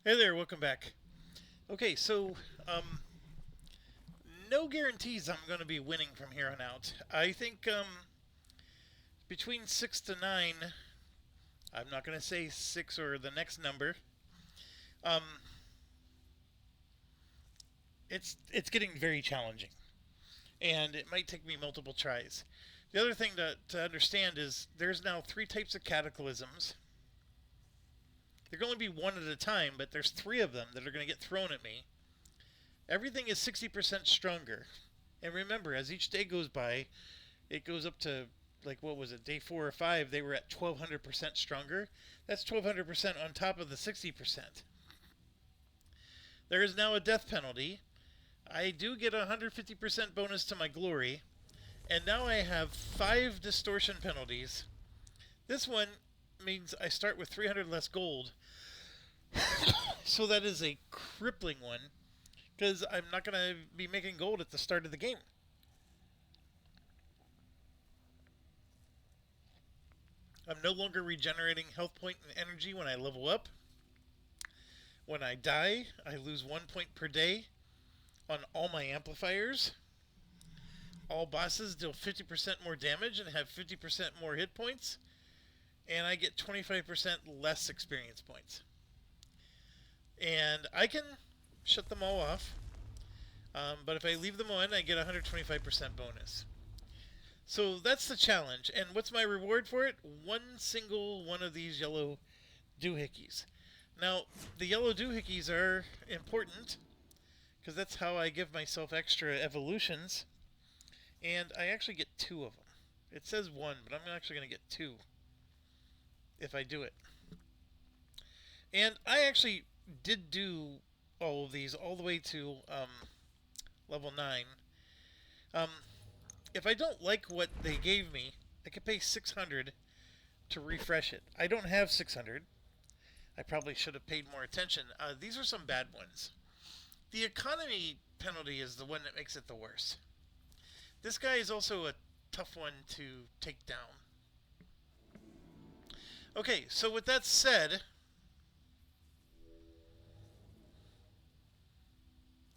Hey there, welcome back. Okay, so no guarantees I'm going to be winning from here on out. I think between 6 to 9. I'm not going to say 6 or the next number. Um, it's getting very challenging, and it might take me multiple tries. The other thing to understand is there's now three types of cataclysms. There can only be one at a time, but there's three of them that are going to get thrown at me. Everything is 60% stronger. And remember, as each day goes by, it goes up to, like, what was it, day 4 or 5, they were at 1,200% stronger. That's 1,200% on top of the 60%. There is now a death penalty. I do get a 150% bonus to my glory. And now I have 5 distortion penalties. This one means I start with 300 less gold. So that is a crippling one because I'm not going to be making gold at the start of the game. I'm no longer regenerating health point and energy when I level up. When I die, I lose 1 point per day on all my amplifiers. All bosses deal 50% more damage and have 50% more hit points. And I get 25% less experience points. And I can shut them all off. But if I leave them on, I get a 125% bonus. So that's the challenge. And what's my reward for it? One single one of these yellow doohickeys. Now, the yellow doohickeys are important because that's how I give myself extra evolutions. And I actually get 2 of them. It says 1, but I'm actually going to get 2 if I do it. And I actually did do all of these all the way to level 9. Um, if I don't like what they gave me, I could pay 600 to refresh it. I don't have 600. I probably should have paid more attention. These are some bad ones. The economy penalty is the one that makes it the worst. This guy is also a tough one to take down. Okay, so with that said,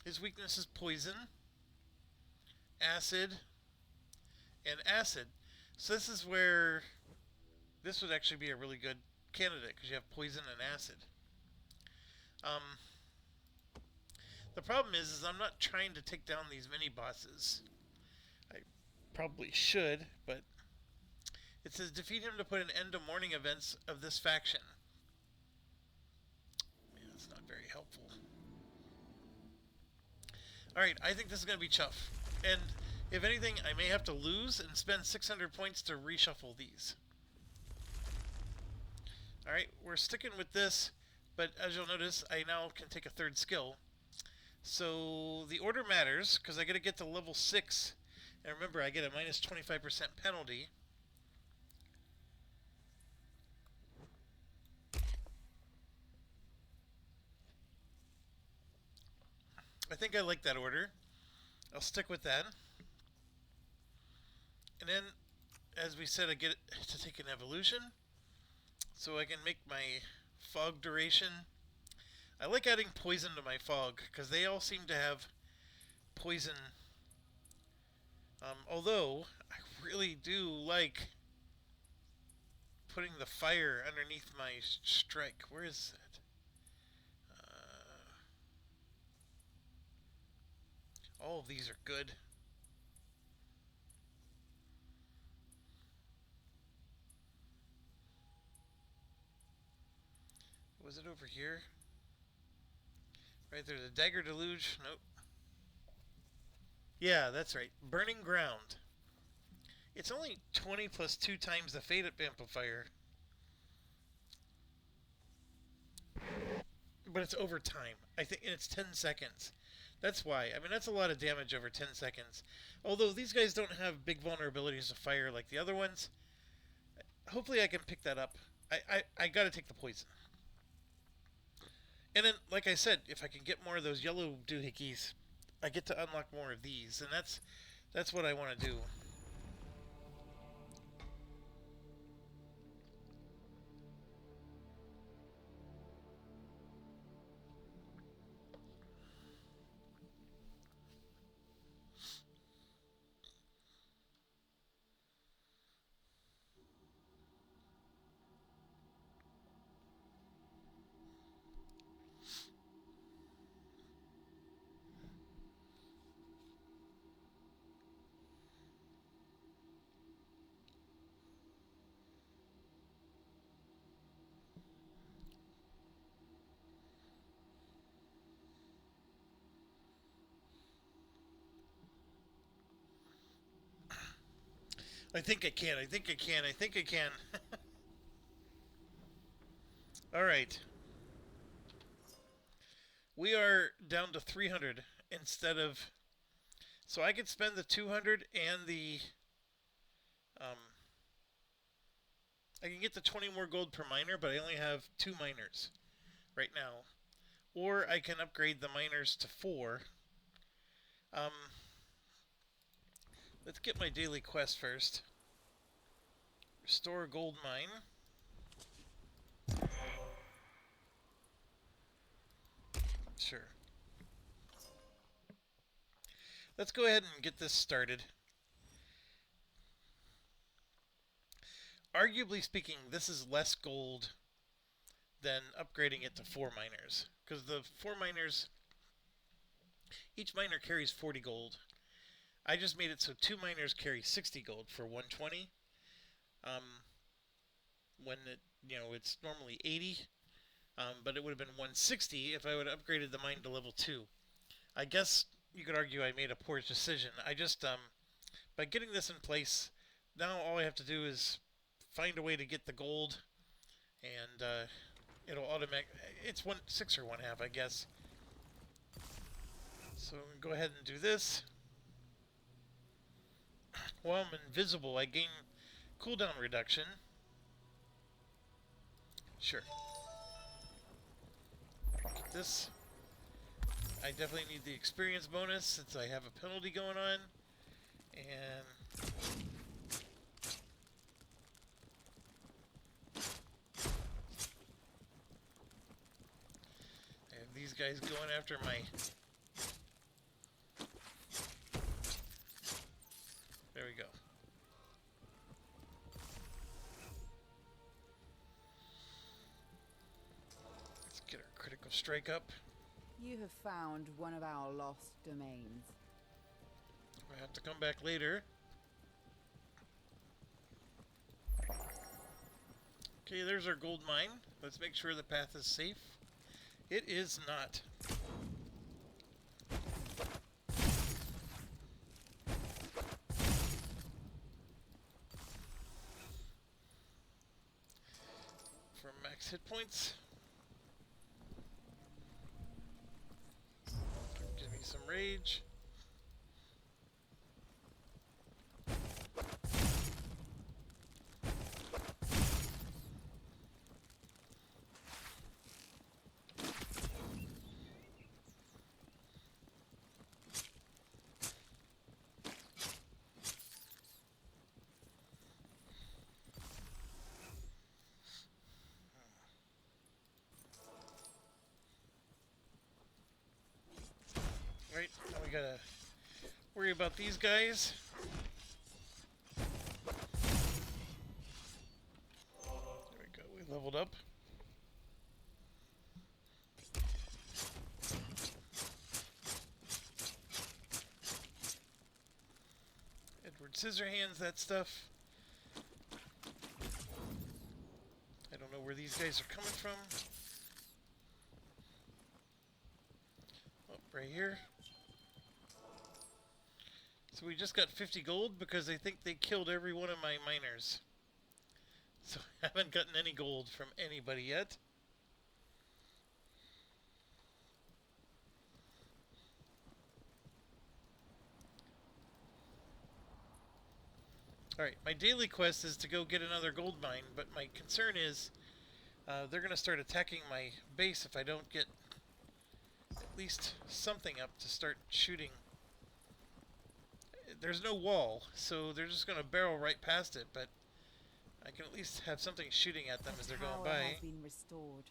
his weakness is poison, acid, and acid. So this is where this would actually be a really good candidate because you have poison and acid. Um, the problem is I'm not trying to take down these mini bosses. I probably should, but it says defeat him to put an end to morning events of this faction. Man, that's not very helpful. Alright, I think this is going to be tough. And if anything, I may have to lose and spend 600 points to reshuffle these. Alright, we're sticking with this, but as you'll notice, I now can take a third skill. So the order matters, because I got to get to level 6. And remember, I get a minus 25% penalty. I think I like that order. I'll stick with that. And then, as we said, I get to take an evolution. So I can make my fog duration. I like adding poison to my fog, because they all seem to have poison. Although, I really do like putting the fire underneath my strike. Where is that? All of these are good. Was it over here? Right there, the dagger deluge. Nope. Yeah, that's right. Burning ground. It's only 20 plus 2 times the fate amplifier, but it's over time. I think, and it's 10 seconds. That's why. I mean, that's a lot of damage over 10 seconds. Although these guys don't have big vulnerabilities to fire like the other ones. Hopefully, I can pick that up. I gotta take the poison. And then, like I said, if I can get more of those yellow doohickeys, I get to unlock more of these, and that's what I want to do. I think I can. I think I can. I think I can. Alright. We are down to 300 instead of... So I could spend the 200 and the... Um, I can get the 20 more gold per miner, but I only have 2 miners right now. Or I can upgrade the miners to 4. Um, let's get my daily quest first. Restore gold mine. Sure. Let's go ahead and get this started. Arguably speaking, this is less gold than upgrading it to 4 miners. Because the 4 miners, each miner carries 40 gold. I just made it so 2 miners carry 60 gold for 120. When it's normally 80. But it would have been 160 if I would have upgraded the mine to level 2. I guess you could argue I made a poor decision. I just, by getting this in place, now all I have to do is find a way to get the gold, and it'll automatic. It's 1/6 or 1/2, I guess. So go ahead and do this. While I'm invisible, I gain cooldown reduction. Sure. Get this. I definitely need the experience bonus since I have a penalty going on. And I have these guys going after my... There we go. Let's get our critical strike up. You have found one of our lost domains. I have to come back later. Okay, there's our gold mine. Let's make sure the path is safe. It is not. For max hit points. Give me some rage. Right, now we gotta worry about these guys. There we go, we leveled up. Edward Scissorhands, that stuff. I don't know where these guys are coming from. Oh, right here. So we just got 50 gold because I think they killed every one of my miners. So I haven't gotten any gold from anybody yet. Alright, my daily quest is to go get another gold mine, but my concern is they're going to start attacking my base if I don't get at least something up to start shooting. There's no wall, so they're just going to barrel right past it, but I can at least have something shooting at them as they're going by. Has been restored.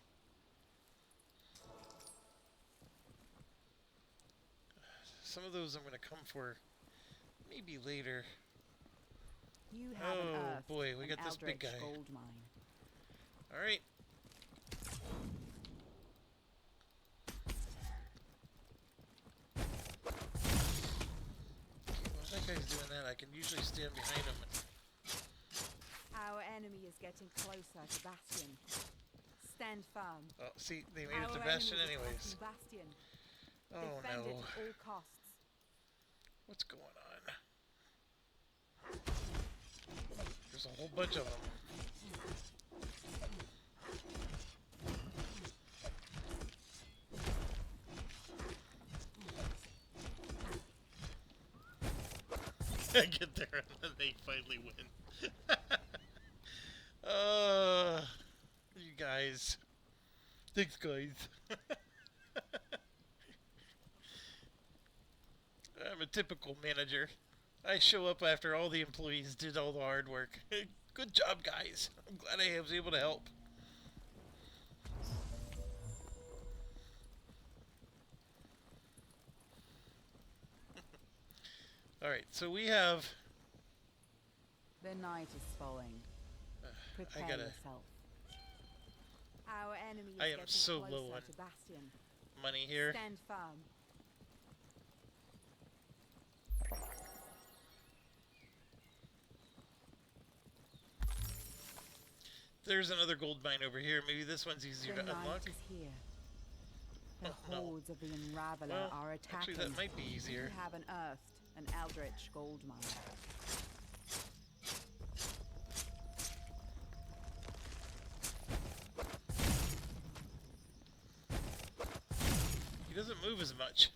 Some of those I'm going to come for maybe later. You have oh boy, we got this big guy. Gold mine. All right. While that guy's doing that, I can usually stand behind him. Our enemy is getting closer to Bastion. Stand firm. Oh, see, they made it to Bastion anyways. Bastion. Oh Defend no. it at all costs. What's going on? There's a whole bunch of them. I get there and then they finally win. You guys. Thanks, guys. I'm a typical manager. I show up after all the employees did all the hard work. Good job, guys. I'm glad I was able to help. Alright, so we have... The night is falling. Prepare gotta... yourself. Our enemy is I am getting so closer low on to Bastion. money here. Stand firm. There's another gold mine over here. Maybe this one's easier The to night unlock. is here. The Oh, no. hordes of the Unraveler Well, are attacking. actually, that might be easier. We have unearthed an eldritch gold mine. He doesn't move as much.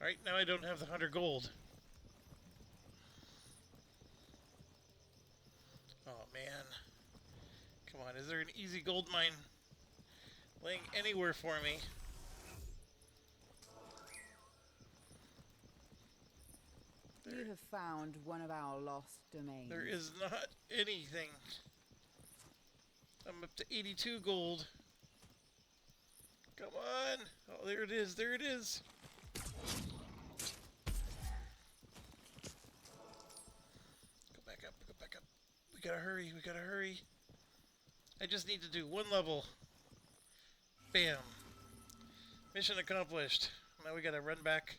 Alright, now I don't have the 100 gold. Oh, man. Come on, is there an easy gold mine laying anywhere for me? You have found one of our lost domains. There is not anything. I'm up to 82 gold. Come on. Oh, there it is. There it is. Go back up. Go back up. We gotta hurry. We gotta hurry. I just need to do one level. Bam. Mission accomplished. Now we gotta run back.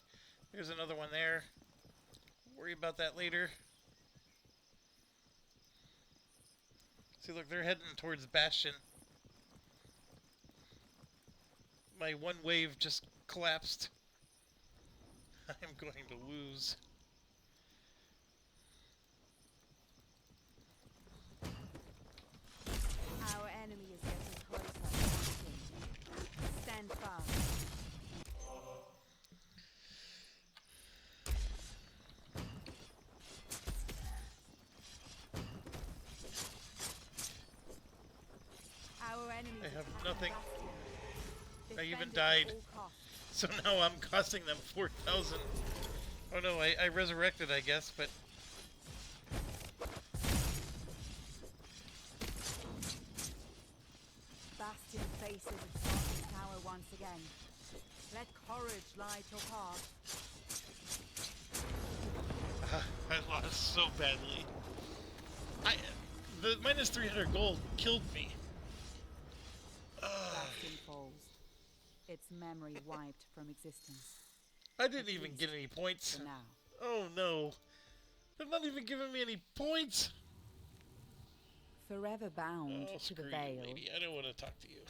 There's another one there. Worry about that later. See, look, they're heading towards Bastion. My one wave just collapsed. I'm going to lose. Our enemy is getting closer to Bastion. Stand firm. Our enemy I is have attacking nothing. Bastion. I even Defend it died. at all costs. So now I'm costing them 4,000. Oh no, I resurrected, I guess, but... Bastion faces its darkest tower once again. Let courage light your path. I lost so badly. The minus 300 gold killed me. Bastion falls. Its memory wiped from existence. I didn't even get any points. For now. Oh no. They're not even giving me any points. Forever bound Oh, to screw the you, veil. lady. I don't want to talk to you.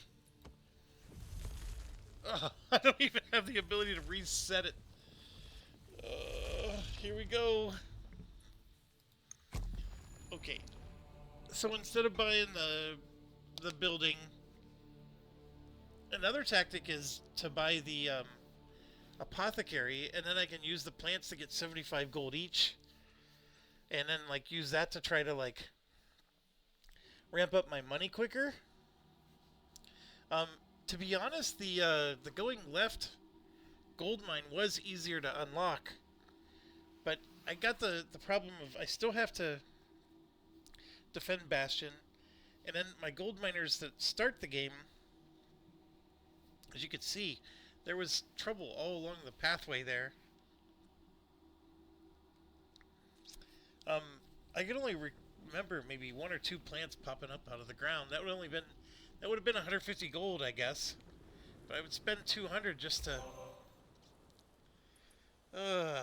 I don't even have the ability to reset it. Here we go. Okay. So instead of buying the building, another tactic is to buy the apothecary, and then I can use the plants to get 75 gold each, and then like use that to try to like ramp up my money quicker. To be honest, the going left gold mine was easier to unlock, but I got the problem of I still have to defend Bastion, and then my gold miners that start the game, as you could see, there was trouble all along the pathway there. I could only remember maybe one or two plants popping up out of the ground. That would only been That would have been 150 gold, I guess. But I would spend 200 just to... Uh,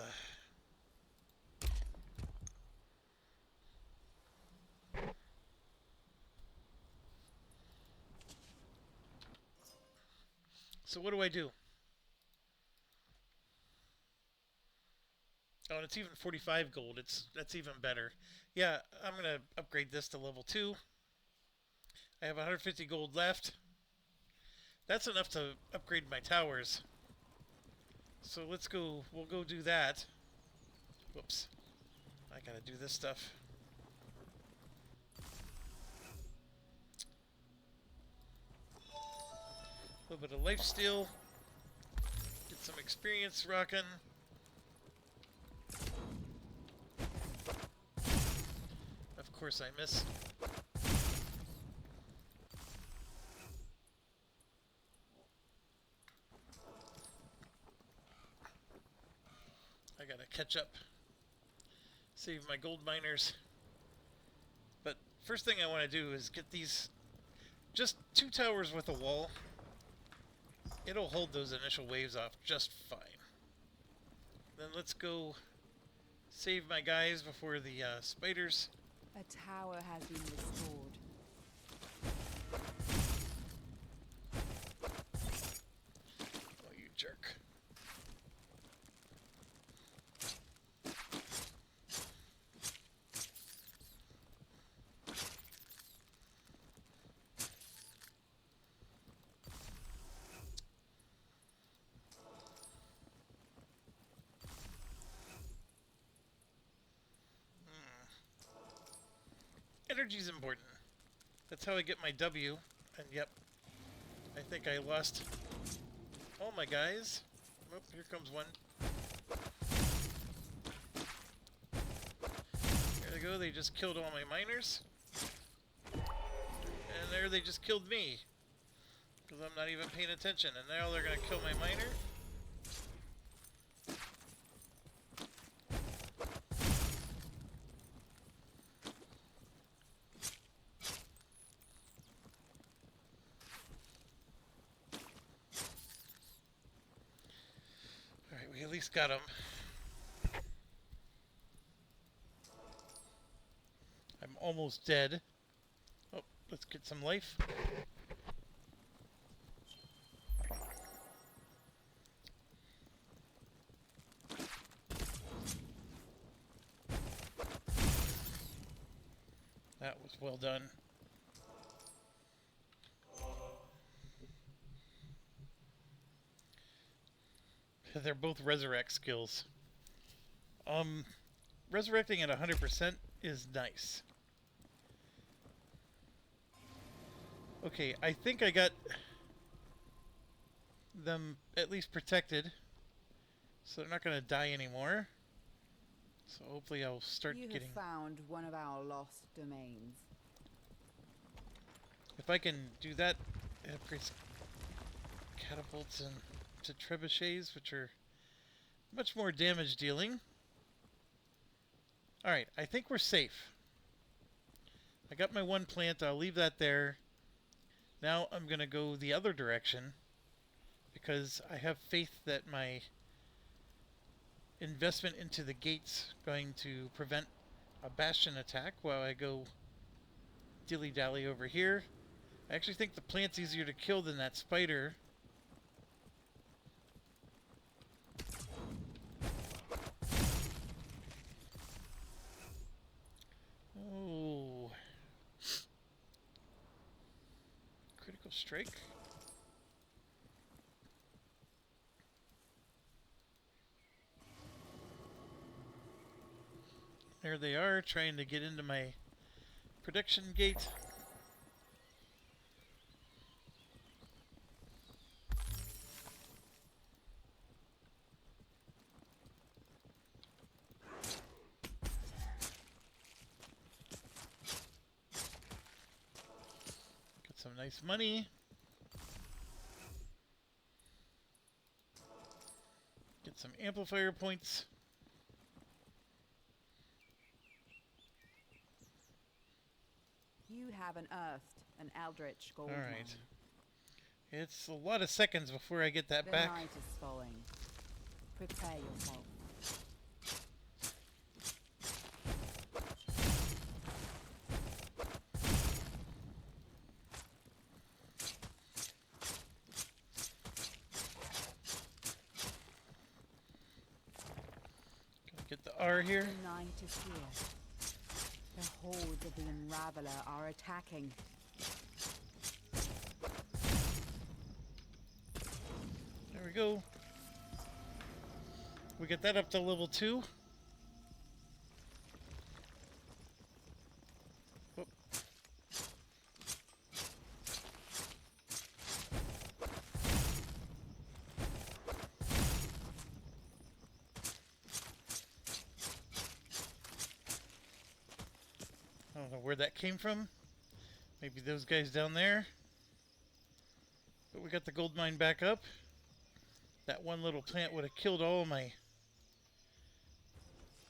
so what do I do? Oh, and it's even 45 gold. That's even better. Yeah, I'm going to upgrade this to level 2. I have 150 gold left. That's enough to upgrade my towers. So let's go, we'll go do that. Whoops. I gotta do this stuff. A little bit of lifesteal. Get some experience rocking. Of course I miss. I gotta catch up. Save my gold miners. But first thing I want to do is get these... Just 2 towers with a wall. It'll hold those initial waves off just fine. Then let's go save my guys before the spiders. A tower has been restored. Oh, you jerk. Energy's important. That's how I get my W. And yep, I think I lost all my guys. Oh, here comes one. There they go, they just killed all my miners. And there they just killed me. Because I'm not even paying attention. And now they're going to kill my miner. Alright, we at least got him. I'm almost dead. Oh, let's get some life. That was well done. They're both resurrect skills. Resurrecting at 100% is nice. Okay, I think I got them at least protected. So they're not going to die anymore. So hopefully I'll start You getting... have found one of our lost domains. If I can do that, it upgrades catapults and to trebuchets, which are much more damage dealing. Alright, I think we're safe. I got my one plant, I'll leave that there. Now I'm going to go the other direction because I have faith that my investment into the gate's going to prevent a bastion attack while I go dilly-dally over here. I actually think the plant's easier to kill than that spider. Oh. Critical strike. There they are, trying to get into my production gate. Get some nice money. Get some amplifier points. You have unearthed An eldritch gold Alright. mine. It's a lot of seconds before I get that The back. night is falling. Prepare yourself. Get the R here. The night is here. The hordes of the Unraveler are attacking. There we go. We get that up to level 2. Whoop. I don't know where that came from. Maybe those guys down there. But we got the gold mine back up. That one little plant would have killed all of my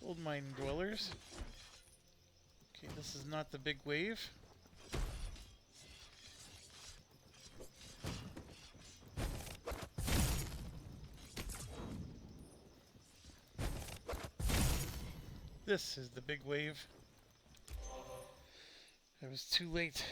gold mine dwellers. Okay, this is not the big wave. This is the big wave. I was too late.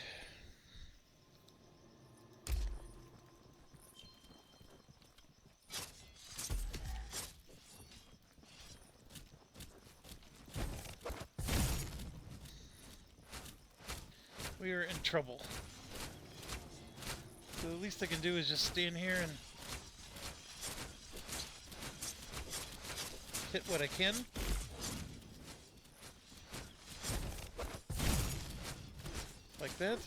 We are in trouble. So the least I can do is just stand here and hit what I can. Like that.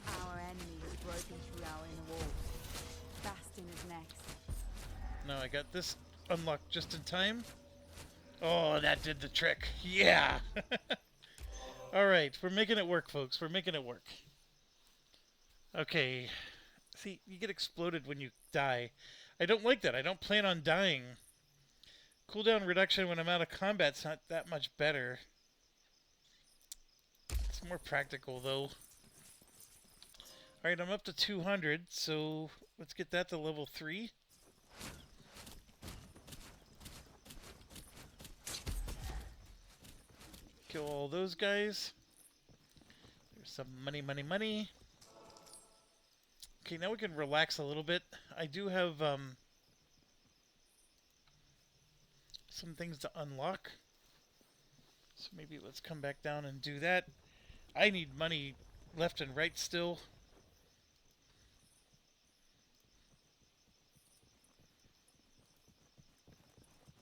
Our enemy has broken through our inner walls. Bastion is next. Now I got this unlocked just in time. Oh, that did the trick. Yeah! Alright, we're making it work, folks. We're making it work. Okay. See, you get exploded when you die. I don't like that. I don't plan on dying. Cooldown reduction when I'm out of combat's not that much better. It's more practical, though. Alright, I'm up to 200, so let's get that to level 3. Kill all those guys. There's some money, money, money. Okay, now we can relax a little bit. I do have some things to unlock. So maybe let's come back down and do that. I need money left and right still.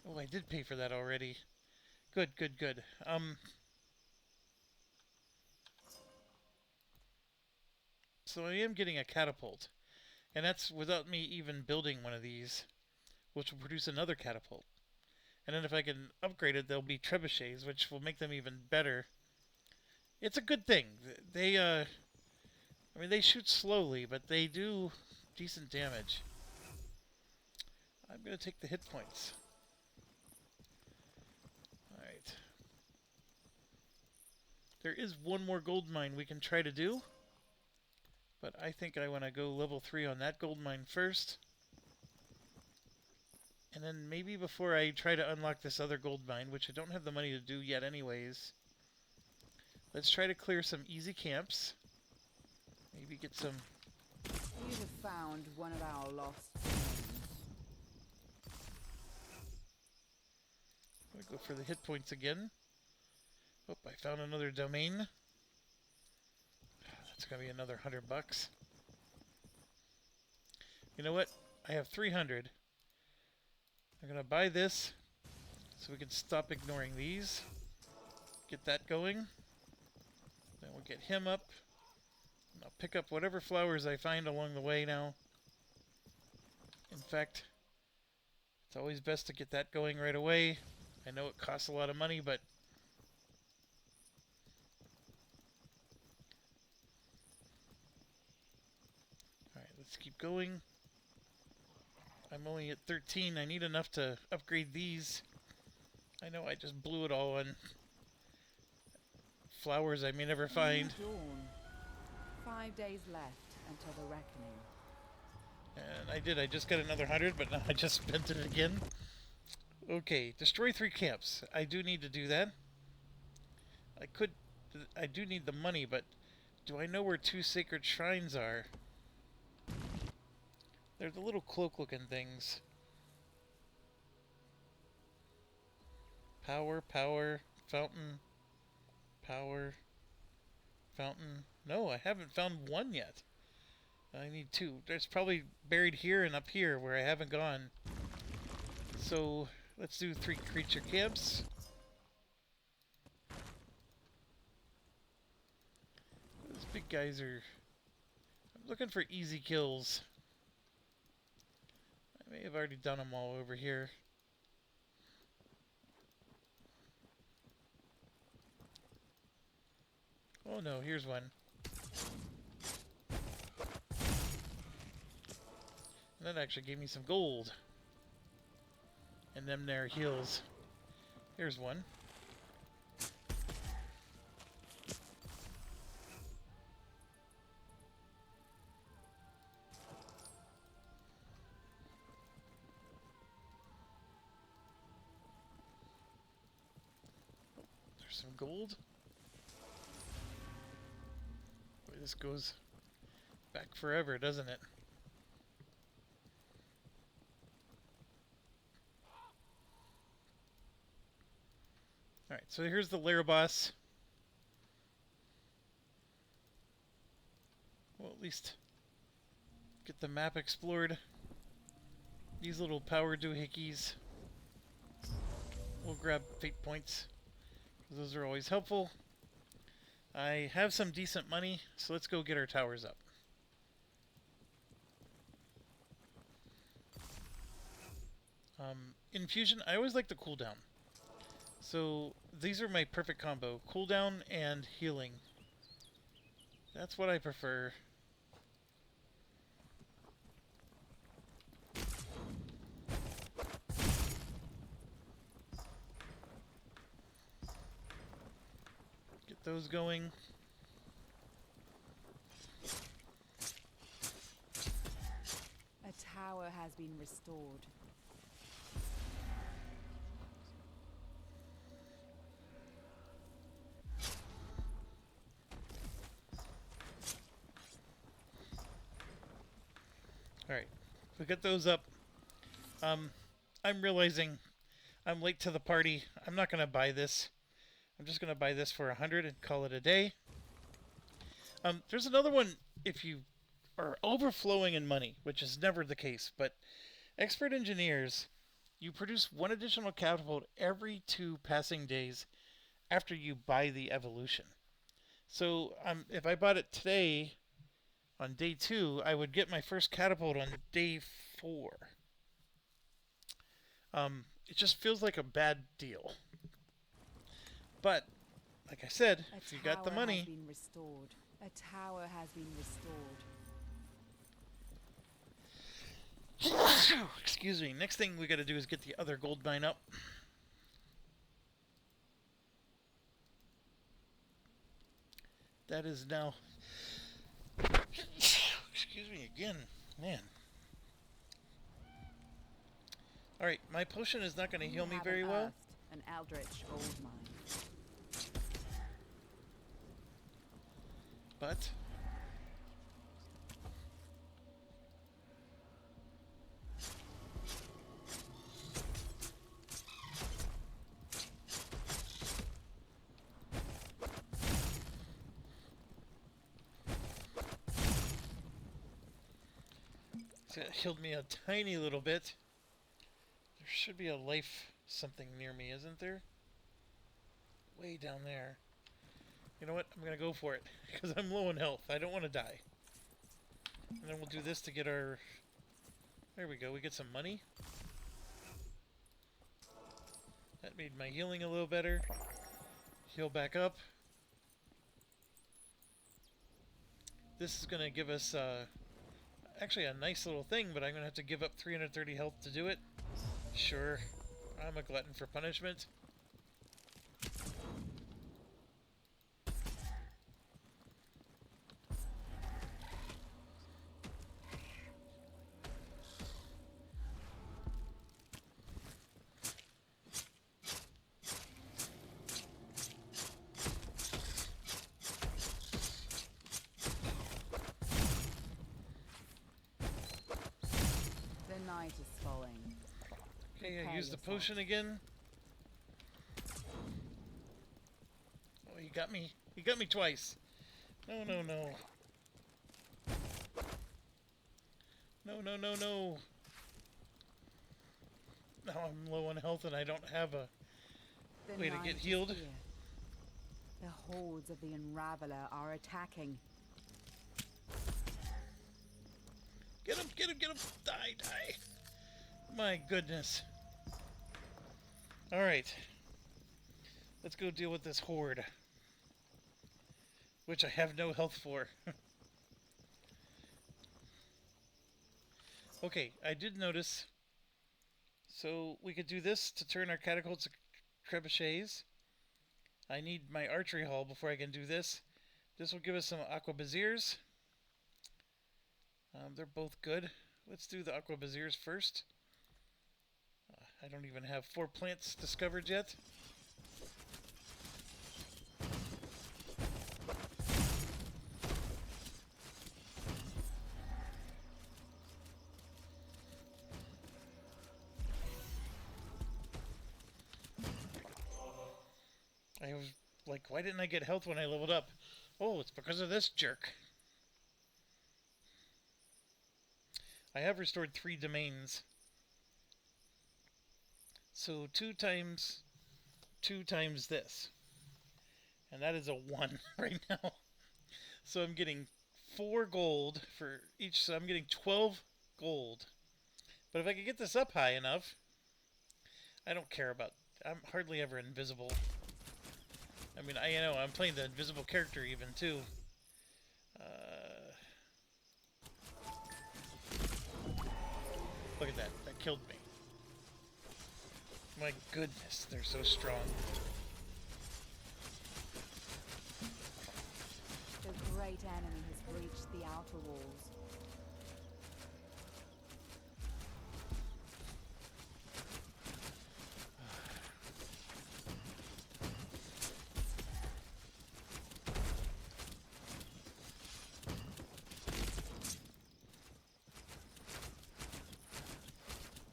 Oh, I did pay for that already. Good, good, good. So I am getting a catapult. And that's without me even building one of these, which will produce another catapult. And then if I can upgrade it, there'll be trebuchets, which will make them even better. It's a good thing. I mean, they shoot slowly, but they do decent damage. I'm going to take the hit points. Alright. There is one more gold mine we can try to do. But I think I want to go level 3 on that gold mine first. And then maybe before I try to unlock this other gold mine, which I don't have the money to do yet anyways, let's try to clear some easy camps. Maybe get some... You have found one of our lost domains. I'm going to go for the hit points again. Oh, I found another domain. That's going to be another $100. You know what? I have 300. I'm going to buy this so we can stop ignoring these. Get that going. Then we'll get him up. And I'll pick up whatever flowers I find along the way now. In fact, it's always best to get that going right away. I know it costs a lot of money, but alright, let's keep going. I'm only at 13. I need enough to upgrade these. I know I just blew it all on flowers I may never find. Dawn. 5 days left until the reckoning. And I just got another 100, but now I just spent it again. Okay, destroy 3 camps. I do need to do that. I do need the money, but do I know where 2 sacred shrines are? They're the little cloak-looking things. Power, fountain, power, fountain. No, I haven't found 1 yet. I need 2. There's probably buried here and up here where I haven't gone. So, let's do 3 creature camps. Those big guys are... I'm looking for easy kills. I may have already done them all over here. Oh no, here's one. And that actually gave me some gold. And them there heals. Here's one. There's some gold. Boy, this goes back forever, doesn't it? Alright, so here's the lair boss. Well, at least get the map explored. These little power doohickeys. We'll grab fate points. Those are always helpful. I have some decent money, so let's go get our towers up. Infusion, I always like the cooldown. So these are my perfect combo. Cooldown and healing. That's what I prefer. Get those going. A tower has been restored. Alright, we get those up. I'm realizing I'm late to the party. I'm not going to buy this. I'm just going to buy this for 100 and call it a day. There's another one if you are overflowing in money, which is never the case, but expert engineers, you produce 1 additional catapult every 2 passing days after you buy the evolution. So if I bought it today, on day 2, I would get my first catapult on day 4. It just feels like a bad deal. But, like I said, if you got the money... Has been restored. A tower has been restored. Excuse me. Next thing we gotta do is get the other gold mine up. That is now... Excuse me again. Man. Alright, my potion is not going to heal me very well. An eldritch gold mine. But... it healed me a tiny little bit. There should be a life something near me, isn't there? Way down there. You know what? I'm going to go for it. Because I'm low in health. I don't want to die. And then we'll do this to get our... There we go. We get some money. That made my healing a little better. Heal back up. This is going to give us... actually a nice little thing, but I'm going to have to give up 330 health to do it. Sure. I'm a glutton for punishment. Okay, I Prepare used the yourself. potion again. Oh, he got me. He got me twice. No, no, no. No, no, no, no. Now I'm low on health and I don't have a The way to get night is healed. here. The hordes of the Unraveler are attacking. Get him, get him, get him. Die, die. My goodness. Alright. Let's go deal with this horde. Which I have no health for. Okay, I did notice. So we could do this to turn our catapults to trebuchets. I need my archery hull before I can do this. This will give us some aquabaziers. They're both good. Let's do the aquabaziers first. I don't even have 4 plants discovered yet. I was like, why didn't I get health when I leveled up? Oh, it's because of this jerk. I have restored 3 domains. So 2 times this. And that is a 1 right now. So I'm getting 4 gold for each, so I'm getting 12 gold. But if I could get this up high enough, I don't care about, I'm hardly ever invisible. I mean, I'm playing the invisible character even too. Look at that, that killed me. My goodness, they're so strong. The great enemy has breached the outer walls.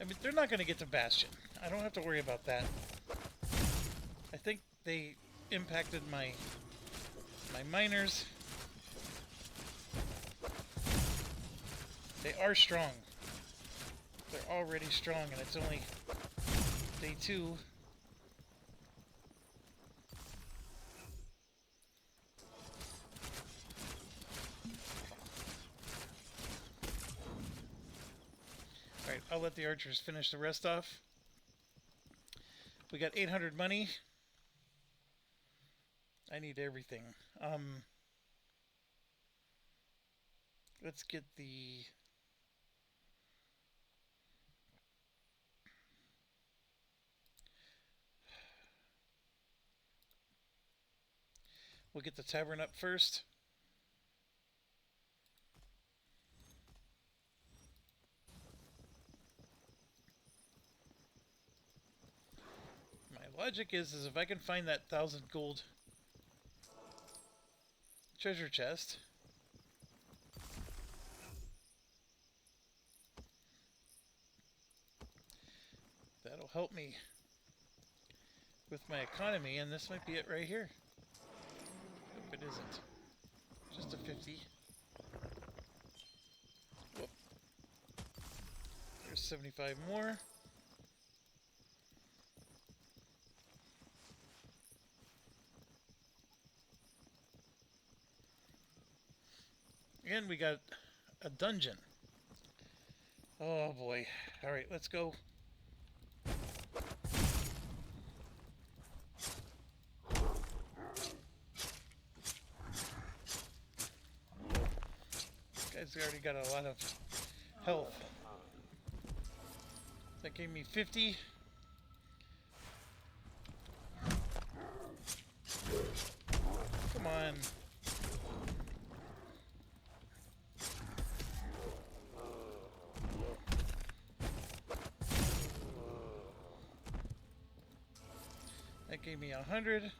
I mean, they're not going to get to Bastion. I don't have to worry about that. I think they impacted my miners. They are strong. They're already strong, and it's only day 2. Alright, I'll let the archers finish the rest off. We got 800 money. I need everything. Let's get the... We'll get the tavern up first. My logic is if I can find that 1,000 gold treasure chest, that'll help me with my economy, and this might be it right here. Nope, it isn't. Just a 50. Whoop. There's 75 more. And we got a dungeon. Oh boy. Alright, let's go. This guy's already got a lot of health. That gave me 50. Come on. That gave me 100.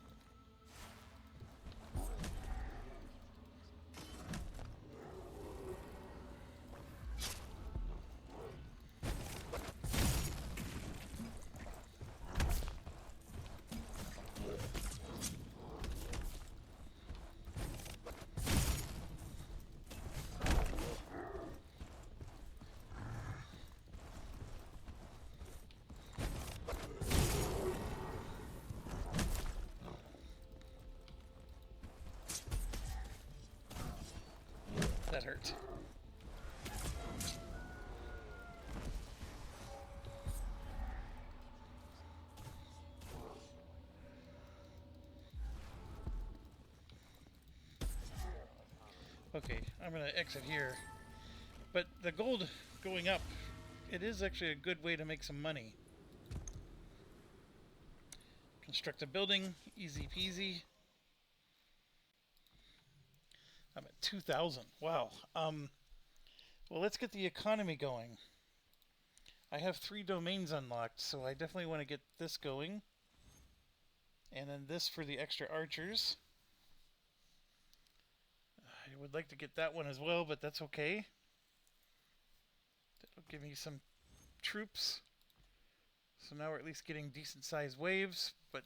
hurt. Okay, I'm gonna exit here. But the gold going up, it is actually a good way to make some money. Construct a building, easy peasy. I'm at 2,000. Wow. Well, let's get the economy going. I have 3 domains unlocked, so I definitely want to get this going. And then this for the extra archers. I would like to get that one as well, but that's okay. That'll give me some troops. So now we're at least getting decent sized waves, but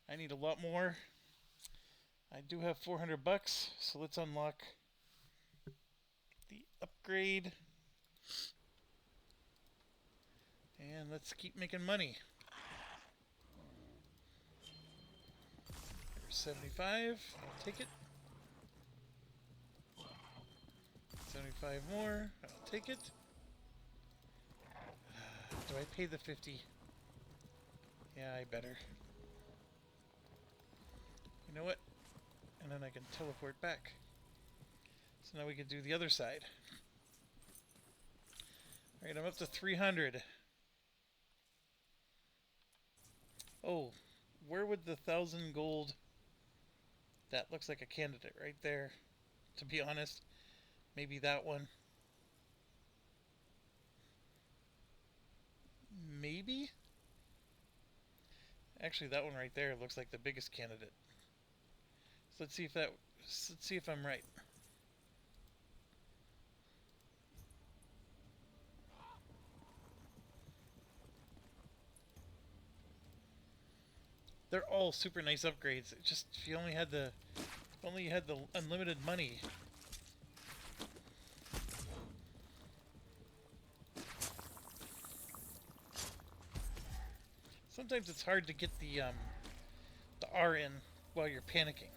I need a lot more. I do have 400 bucks, so let's unlock the upgrade. And let's keep making money. There's 75. I'll take it. 75 more. I'll take it. Do I pay the 50? Yeah, I better. You know what? And then I can teleport back. So now we can do the other side. Alright, I'm up to 300. Oh, where would the 1,000 gold... That looks like a candidate right there. To be honest, maybe that one. Maybe? Actually, that one right there looks like the biggest candidate. So let's see if I'm right. They're all super nice upgrades. It just if you only had the unlimited money. Sometimes it's hard to get the R in while you're panicking.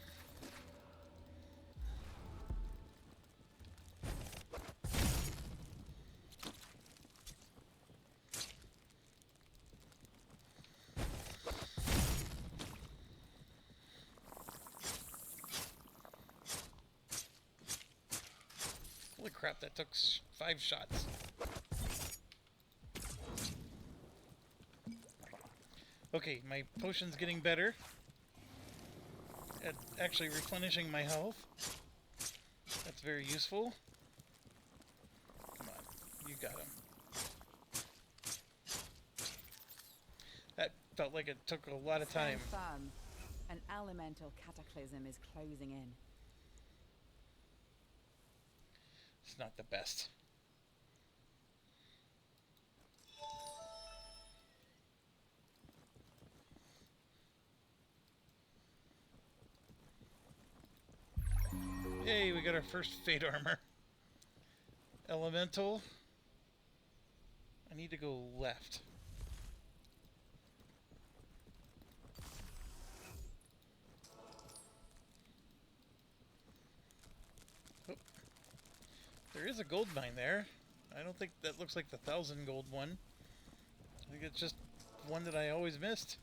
Holy crap, that took 5 shots. Okay, my potion's getting better at actually replenishing my health. That's very useful. Come on, you got him. That felt like it took a lot of time. Stand firm. An elemental cataclysm is closing in. It's not the best. Yay, we got our first Fate armor. Elemental. I need to go left. Oh. There is a gold mine there. I don't think that looks like the 1,000 gold one. I think it's just one that I always missed.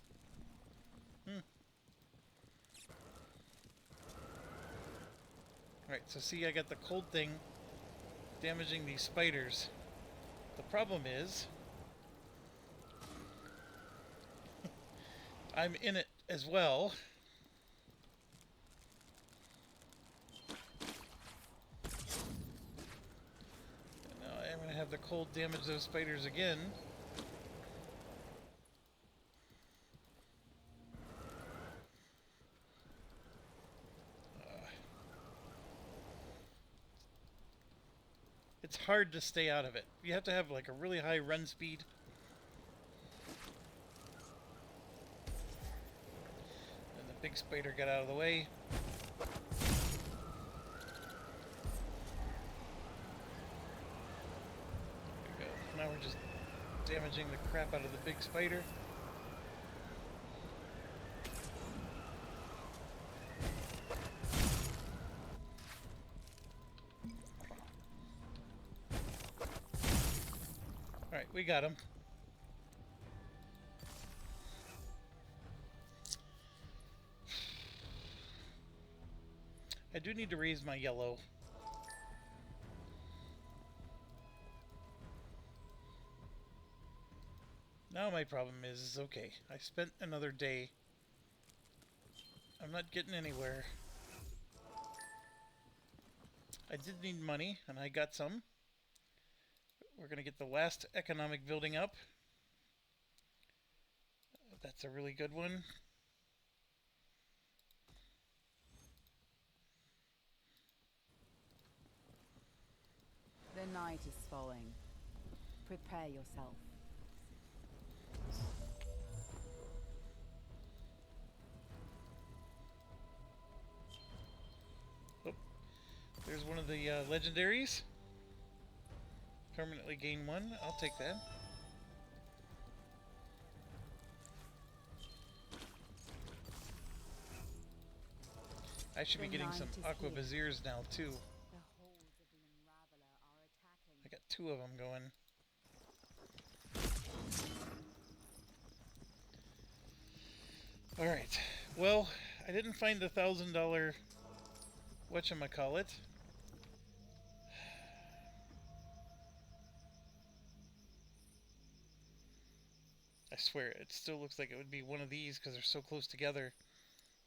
Alright, so see, I got the cold thing damaging these spiders. The problem is I'm in it as well. And now I'm going to have the cold damage those spiders again. It's hard to stay out of it. You have to have like a really high run speed. And the big spider got out of the way. There we go. Now we're just damaging the crap out of the big spider. we got him. I do need to raise my yellow. Now my problem is okay, I spent another day. I'm not getting anywhere. I did need money, and I got some. We're going to get the last economic building up. That's a really good one. The night is falling. Prepare yourself. Oh, there's one of the legendaries. Permanently gain one. I'll take that. I should be getting some aqua viziers now too. The holds of the Unraveler are attacking. I got 2 of them going. Alright, well, I didn't find the $1,000 whatchamacallit. I swear, it still looks like it would be one of these because they're so close together.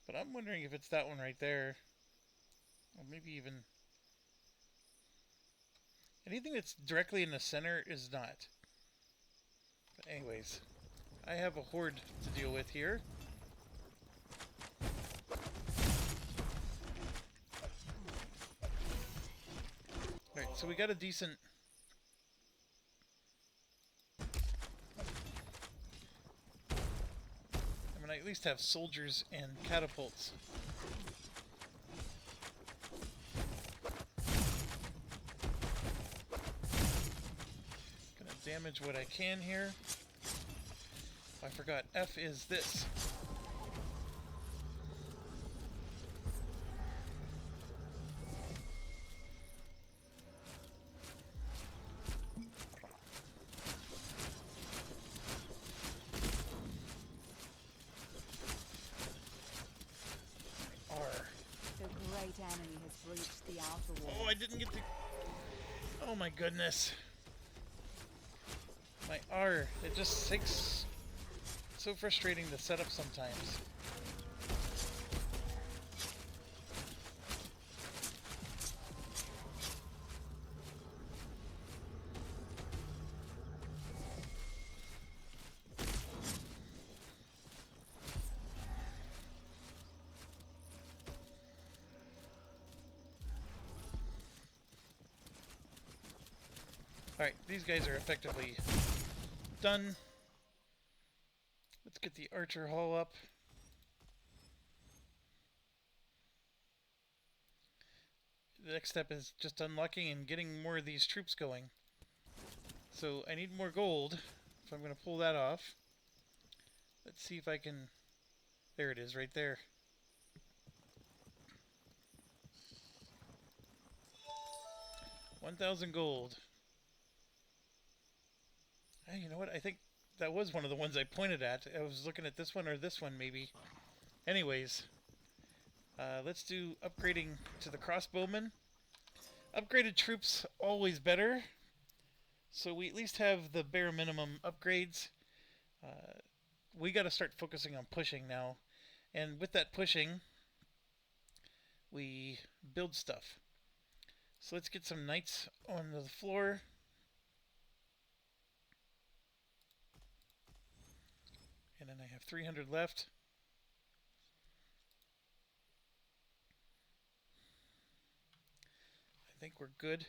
But I'm wondering if it's that one right there. Or maybe even... anything that's directly in the center is not. But anyways, I have a horde to deal with here. Alright, so we got a decent... I'm gonna at least have soldiers and catapults. Gonna damage what I can here. I forgot, F is this. Enemy has breached the outer wall. Oh, I didn't get to... oh my goodness. My R, it just takes... so frustrating to set up sometimes. Alright, these guys are effectively done. Let's get the Archer Hall up. The next step is just unlocking and getting more of these troops going. So I need more gold, so I'm going to pull that off. Let's see if I can... there it is, right there. $1,000 gold. Hey, you know what? I think that was one of the ones I pointed at. I was looking at this one or this one, maybe. Anyways, let's do upgrading to the crossbowmen. Upgraded troops, always better. So we at least have the bare minimum upgrades. We got to start focusing on pushing now. And with that pushing, we build stuff. So let's get some knights on the floor. And then I have 300 left. I think we're good.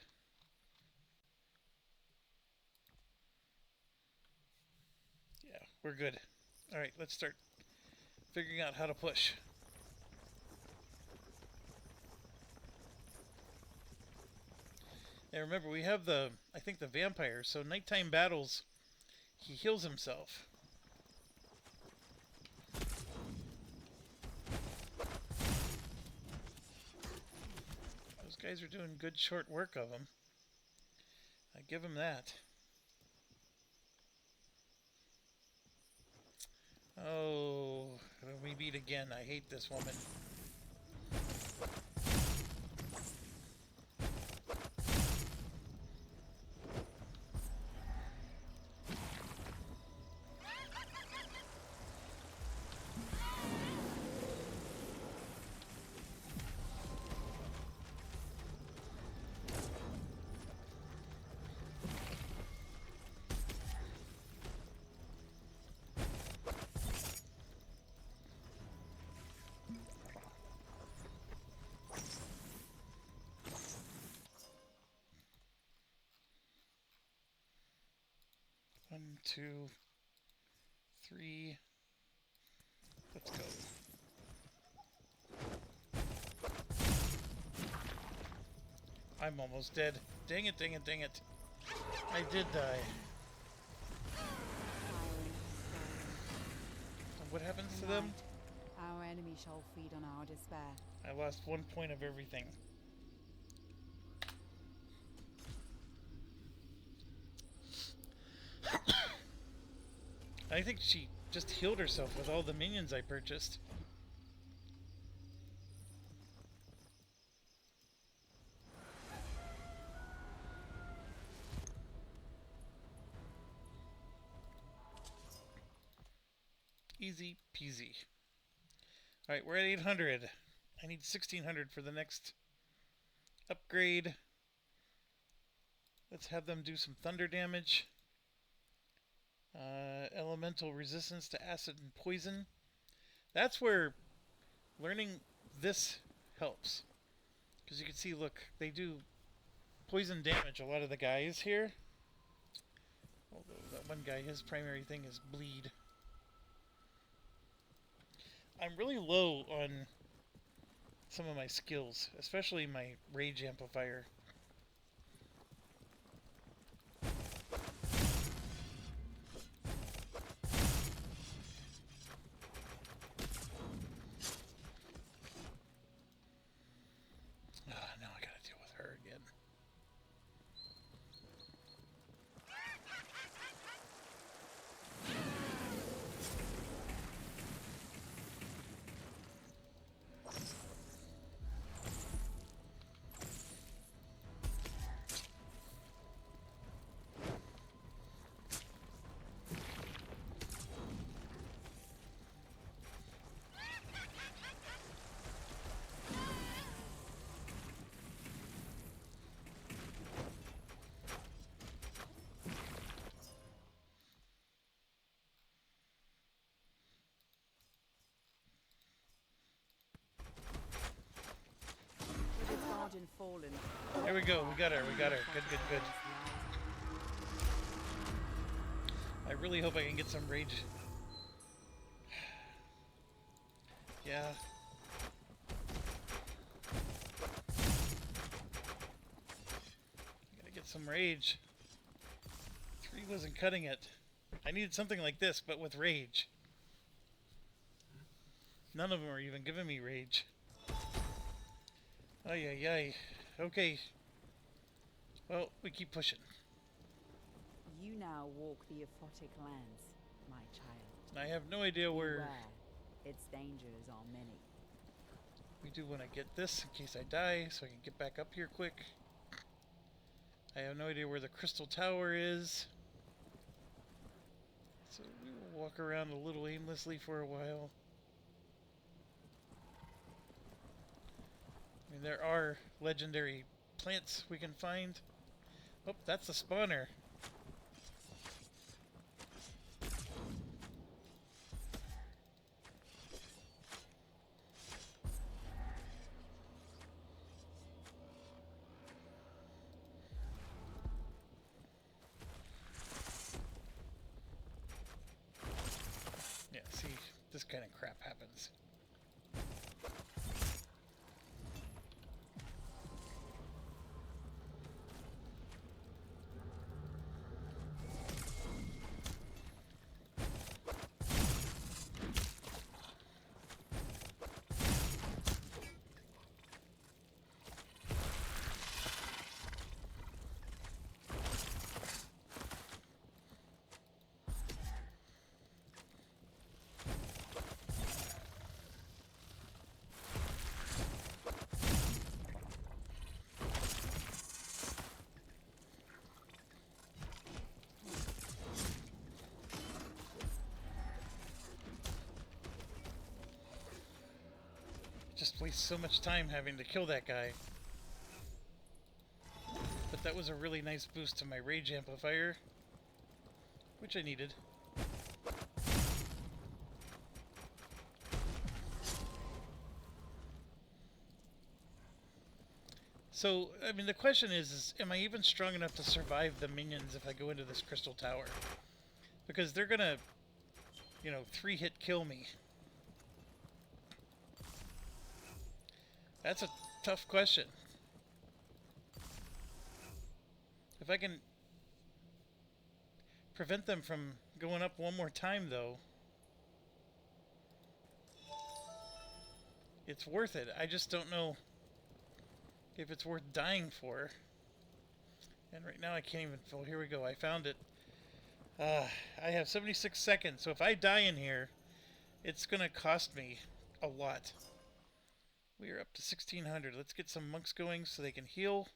Yeah, we're good. Alright, let's start figuring out how to push. Now remember, we have the, I think the vampire, so nighttime battles, he heals himself. Those guys are doing good short work of him. I give him that. beat again. I hate this woman. One, two, three. Let's go. I'm almost dead. Dang it, dang it, dang it. I did die. What happens to them? Our enemy shall feed on our despair. I lost 1 point of everything. I think she just healed herself with all the minions I purchased. Easy peasy. Alright, we're at 800. I need 1600 for the next upgrade. Let's have them do some thunder damage. Elemental resistance to acid and poison. That's where learning this helps. Because you can see, look, they do poison damage, a lot of the guys here. Although that one guy, his primary thing is bleed. I'm really low on some of my skills, especially my rage amplifier. Now I gotta deal with her again. Fallen. There we go, we got her, Good, good, good. I really hope I can get some rage. Yeah. Gotta get some rage. 3 wasn't cutting it. I needed something like this, but with rage. None of them are even giving me rage. Ay, ay, ay. Okay. Well, we keep pushing. You now walk the Eversiege lands, my child. I have no idea where... Beware. Its dangers are many. We do want to get this in case I die, so I can get back up here quick. I have no idea where the crystal tower is. So we will walk around a little aimlessly for a while. I mean, there are legendary plants we can find. Oh, that's a spawner. Yeah, see, this kind of crap happens. Just waste so much time having to kill that guy. But that was a really nice boost to my rage amplifier, which I needed. So, I mean, the question is am I even strong enough to survive the minions if I go into this crystal tower? Because they're gonna, you know, 3-hit kill me. That's a tough question. If I can prevent them from going up one more time, though, it's worth it. I just don't know if it's worth dying for. And right now I can't even... Oh, here we go. I found it. I have 76 seconds, so if I die in here, it's going to cost me a lot. We are up to 1600. Let's get some monks going so they can heal.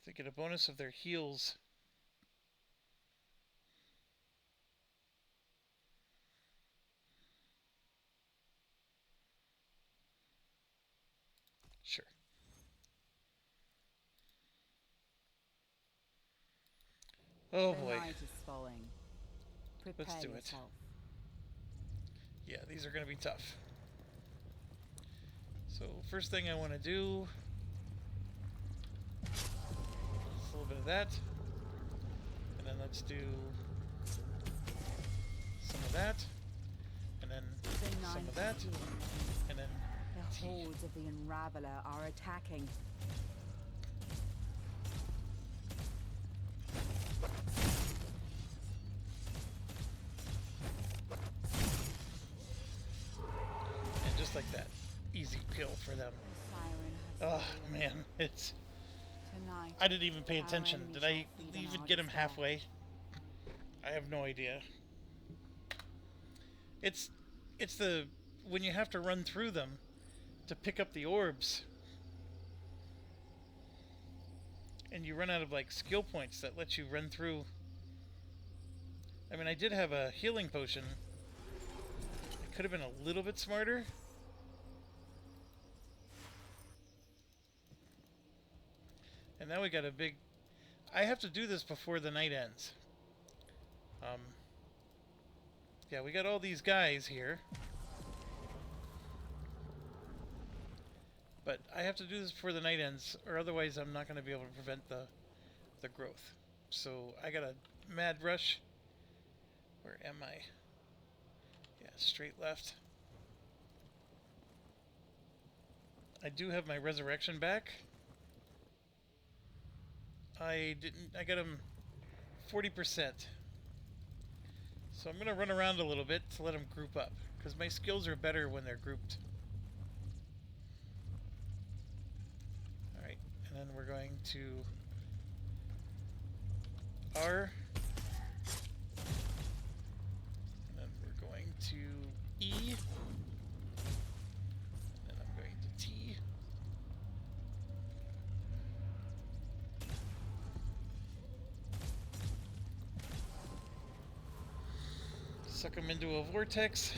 They get a bonus of their heals. Sure. Oh boy. The night is falling. Prepare Let's do it. yourself. Yeah, these are going to be tough. So first thing I want to do is a little bit of that. And then let's do some of that. And then some of that. And then the hordes of the Unraveler are attacking. And just like that, easy kill for them. Oh man, it's... Tonight, I didn't even pay attention. Did I even get him halfway? I have no idea. It's the... when you have to run through them to pick up the orbs. And you run out of like skill points that let you run through. I mean, I did have a healing potion. It could have been a little bit smarter. And now we got a big... I have to do this before the night ends. Yeah, we got all these guys here. But I have to do this before the night ends, or otherwise I'm not going to be able to prevent the growth. So I got a mad rush. Where am I? Yeah, straight left. I do have my resurrection back. I got him 40%. So I'm going to run around a little bit to let them group up, because my skills are better when they're grouped. Alright, and then we're going to R. And then we're going to E. And then I'm going to T. Suck them into a vortex.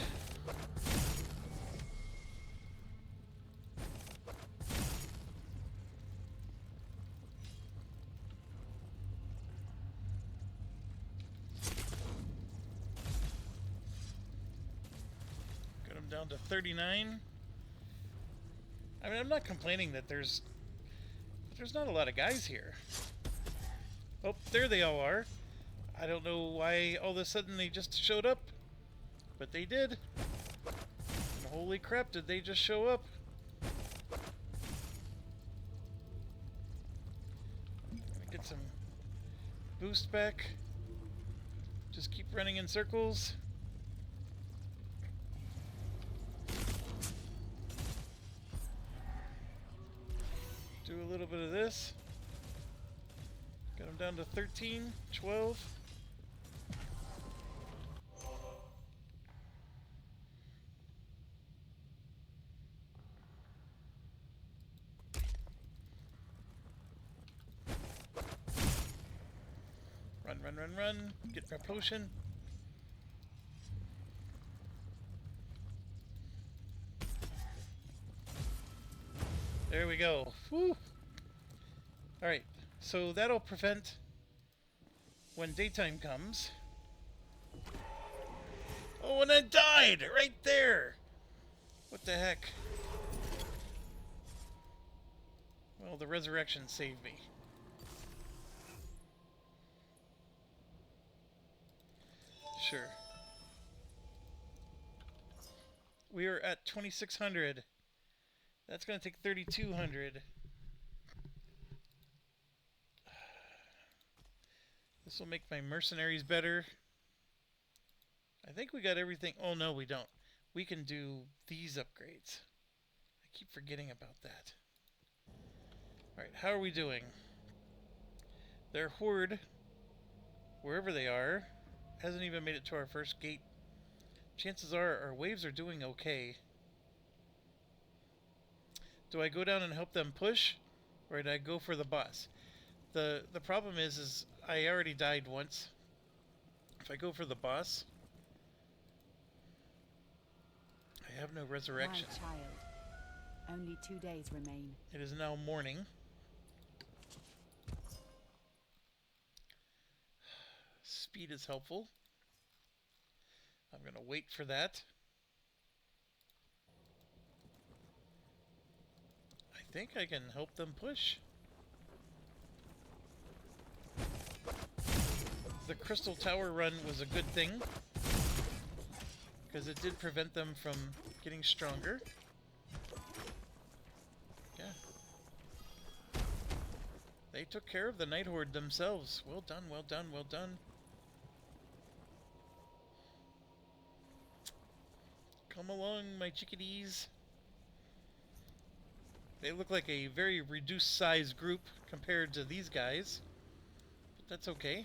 Got them down to 39. I mean, I'm not complaining that there's not a lot of guys here. Oh, there they all are. I don't know why all of a sudden they just showed up. But they did. And holy crap, did they just show up? Get some boost back. Just keep running in circles. Do a little bit of this. Got them down to 13, 12. Run, run, run, run. Get my potion. There we go. Whew. Alright, so that'll prevent when daytime comes. Oh, and I died! Right there! What the heck? Well, the resurrection saved me. Sure. We are at 2,600. That's going to take 3,200. This will make my mercenaries better. I think we got everything. Oh, no, we don't. We can do these upgrades. I keep forgetting about that. Alright, how are we doing? Their horde, wherever they are, hasn't even made it to our first gate. Chances are our waves are doing okay. Do I go down and help them push? Or did I go for the boss? The problem is I already died once. If I go for the boss, I have no resurrection. My child, only 2 days remain. It is now morning. Speed is helpful. I'm going to wait for that. I think I can help them push. The Crystal Tower run was a good thing, because it did prevent them from getting stronger. Yeah. They took care of the Night Horde themselves. Well done, well done, well done. Come along, my chickadees. They look like a very reduced size group compared to these guys. But that's okay.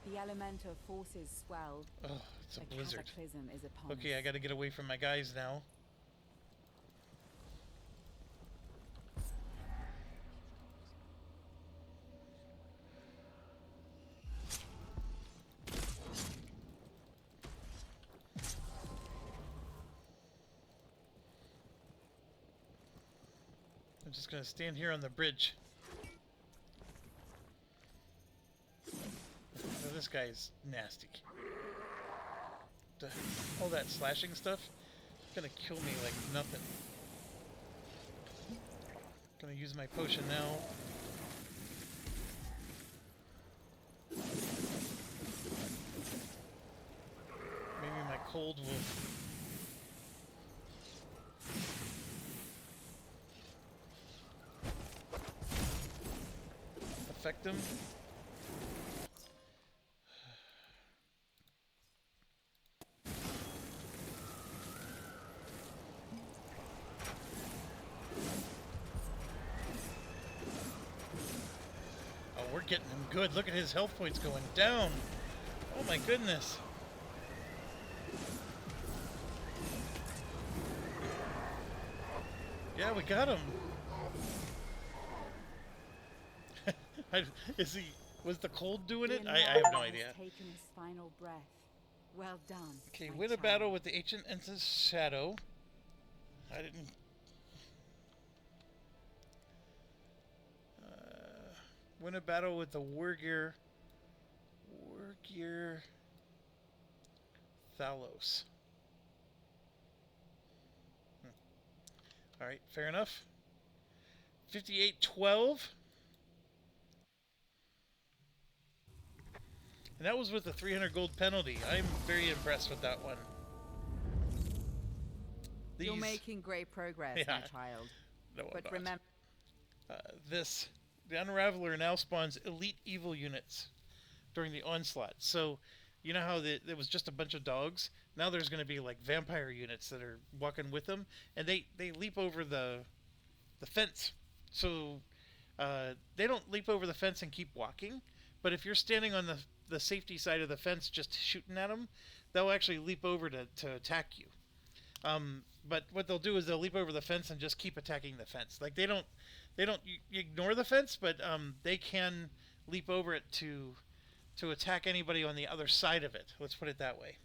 The elemental forces swell. Oh, it's a blizzard. Cataclysm is upon Okay, I us. gotta get away from my guys now. I'm just gonna stand here on the bridge. Oh, this guy's nasty. All that slashing stuff is gonna kill me like nothing. Gonna use my potion now. Maybe my cold will affect them. Oh, we're getting him good. Look at his health points going down. Oh my goodness. Yeah, we got him. Is he? Was the cold doing it? I have no idea. Taken his final breath. Well done. Okay, my win a child. battle with the ancient Ensign Shadow. I didn't. Win a battle with the Wargear. Thalos. Alright, fair enough. 58-12. And that was with the 300 gold penalty. I'm very impressed with that one. You're making great progress, my child. No, I'm But not. remember, The Unraveler now spawns elite evil units during the onslaught. So, you know how there was just a bunch of dogs? Now there's going to be like vampire units that are walking with them, and they leap over the fence. So They don't leap over the fence and keep walking, but if you're standing on the safety side of the fence just shooting at them, they'll actually leap over to attack you. But what they'll do is they'll leap over the fence and just keep attacking the fence. Like they don't ignore the fence, but they can leap over it to attack anybody on the other side of it. Let's put it that way.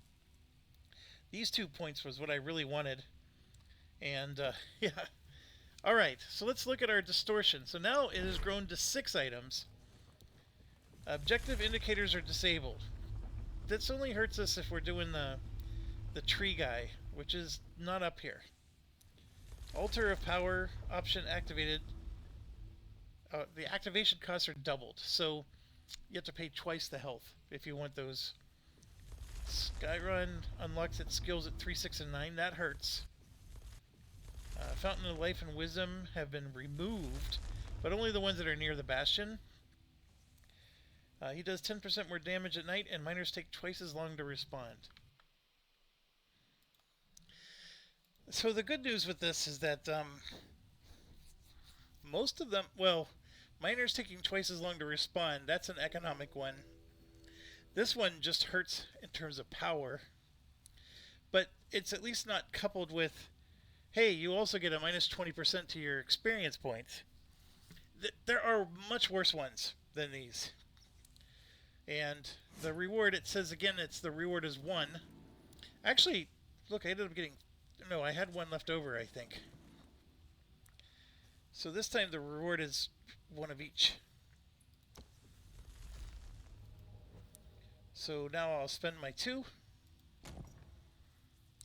These 2 points was what I really wanted, and yeah. All right, so let's look at our distortion. So now it has grown to 6 items. Objective indicators are disabled. This only hurts us if we're doing the tree guy, which is not up here. Altar of power option activated. The activation costs are doubled, so you have to pay twice the health if you want those. Skyrun unlocks its skills at 3, 6, and 9. That hurts. Fountain of Life and Wisdom have been removed, but only the ones that are near the Bastion. He does 10% more damage at night, and miners take twice as long to respond. So the good news with this is that most of them, well, miners taking twice as long to respond, that's an economic one. This one just hurts in terms of power, but it's at least not coupled with, hey, you also get a minus 20% to your experience points. There are much worse ones than these. And the reward, it says again, the reward is 1. Actually, look, I ended up getting, no, I had 1 left over, I think. So this time the reward is 1 of each. So now I'll spend my 2.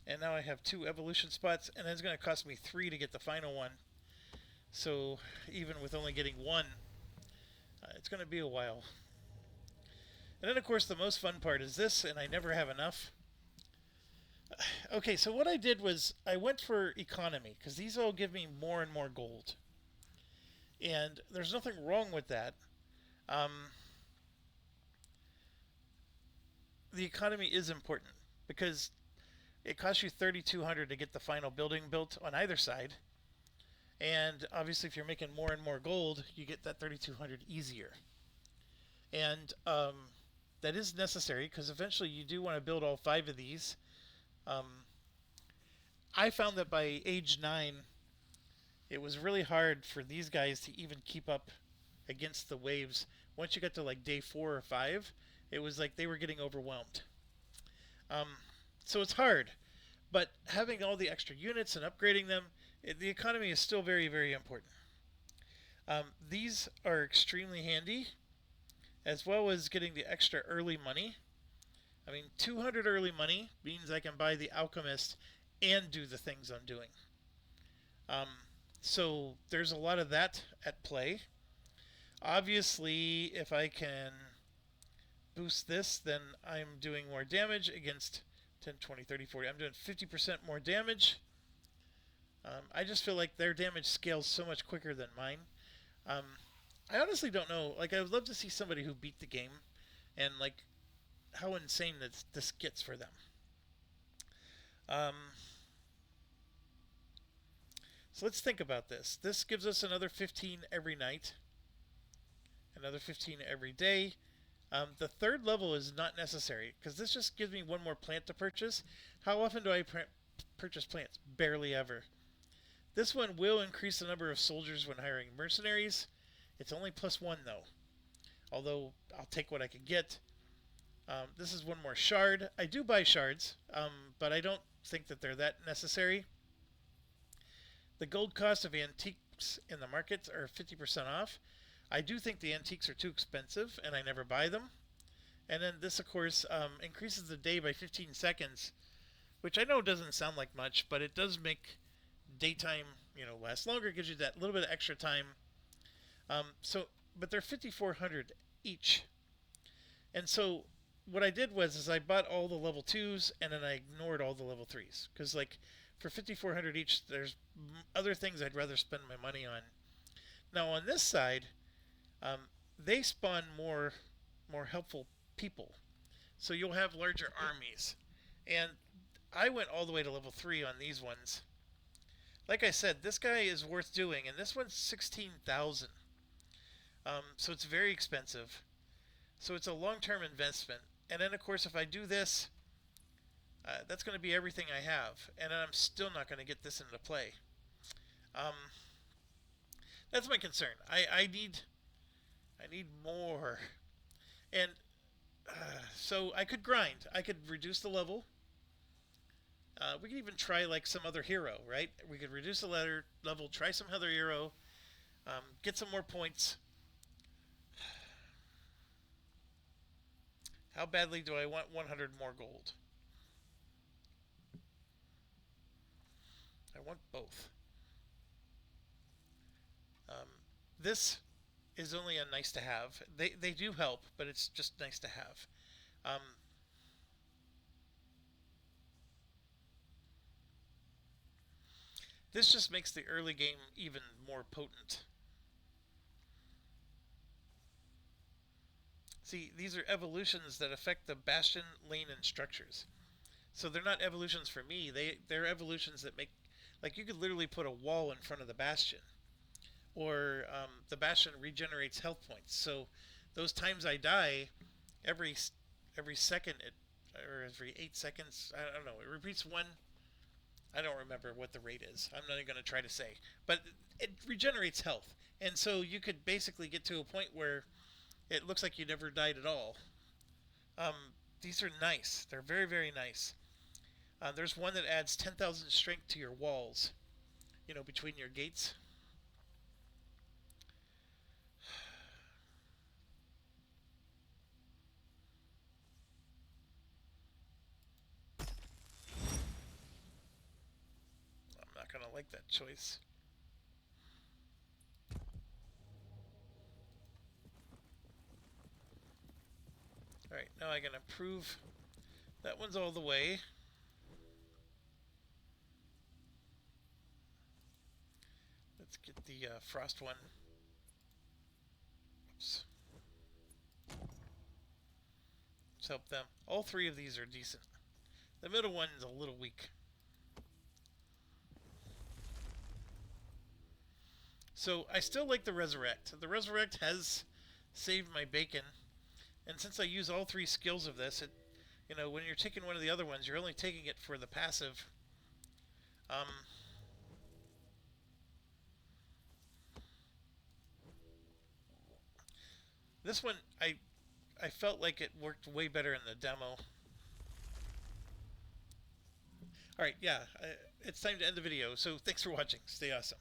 And now I have 2 evolution spots, and it's going to cost me 3 to get the final one. So even with only getting 1, it's going to be a while. And then, of course, the most fun part is this, and I never have enough. Okay, so what I did was I went for economy, because these all give me more and more gold. And there's nothing wrong with that. The economy is important, because it costs you 3,200 to get the final building built on either side. And obviously, if you're making more and more gold, you get that 3,200 easier. And that is necessary, because eventually you do want to build all 5 of these. I found that by age 9, it was really hard for these guys to even keep up against the waves. Once you got to like day 4 or 5, it was like they were getting overwhelmed. So it's hard, but having all the extra units and upgrading them, the economy is still very, very important. These are extremely handy, as well as getting the extra early money. I mean, 200 early money means I can buy the Alchemist and do the things I'm doing. So there's a lot of that at play. Obviously, if I can boost this, then I'm doing more damage against 10, 20, 30, 40. I'm doing 50% more damage. I just feel like their damage scales so much quicker than mine. I honestly don't know. Like, I would love to see somebody who beat the game and, like, how insane this gets for them. So let's think about this. This gives us another 15 every night, another 15 every day. The 3rd level is not necessary, because this just gives me 1 more plant to purchase. How often do I purchase plants? Barely ever. This one will increase the number of soldiers when hiring mercenaries. It's only +1 though, although I'll take what I can get. This is 1 more shard. I do buy shards, but I don't think that they're that necessary. The gold cost of antiques in the markets are 50% off. I do think the antiques are too expensive, and I never buy them. And then this, of course, increases the day by 15 seconds, which I know doesn't sound like much, but it does make daytime, last longer. It gives you that little bit of extra time. But they're 5,400 each. And so what I did was I bought all the level 2s, and then I ignored all the level 3s. Because, like, for 5,400 each, there's other things I'd rather spend my money on. Now, on this side, they spawn more helpful people. So you'll have larger armies. And I went all the way to level 3 on these ones. Like I said, this guy is worth doing, and this one's 16,000. So it's very expensive. So it's a long-term investment. And then, of course, if I do this, that's going to be everything I have, and I'm still not going to get this into play. Um, that's my concern. I need more, and so I could grind. I could reduce the level. We could even try like some other hero, right? We could reduce the level, try some other hero, get some more points. How badly do I want 100 more gold? I want both. Um, this is only a nice to have. They do help, but it's just nice to have. Um, this just makes the early game even more potent. See, these are evolutions that affect the bastion, lane, and structures. So they're not evolutions for me. They're evolutions that make, like, you could literally put a wall in front of the bastion, or the bastion regenerates health points. So those times I die, every every second or every 8 seconds, I don't know, it repeats one. I don't remember what the rate is. I'm not even going to try to say, but it regenerates health, and so you could basically get to a point where it looks like you never died at all. These are nice. They're very, very nice. There's one that adds 10,000 strength to your walls, between your gates. I'm not going to like that choice. Alright, now I can improve. That one's all the way. Let's get the frost one. Oops. Let's help them. All three of these are decent. The middle one is a little weak. So I still like the Resurrect. The Resurrect has saved my bacon. And since I use all three skills of this, when you're taking one of the other ones, you're only taking it for the passive. Um, this one, I felt like it worked way better in the demo. Alright, yeah, it's time to end the video, so thanks for watching. Stay awesome.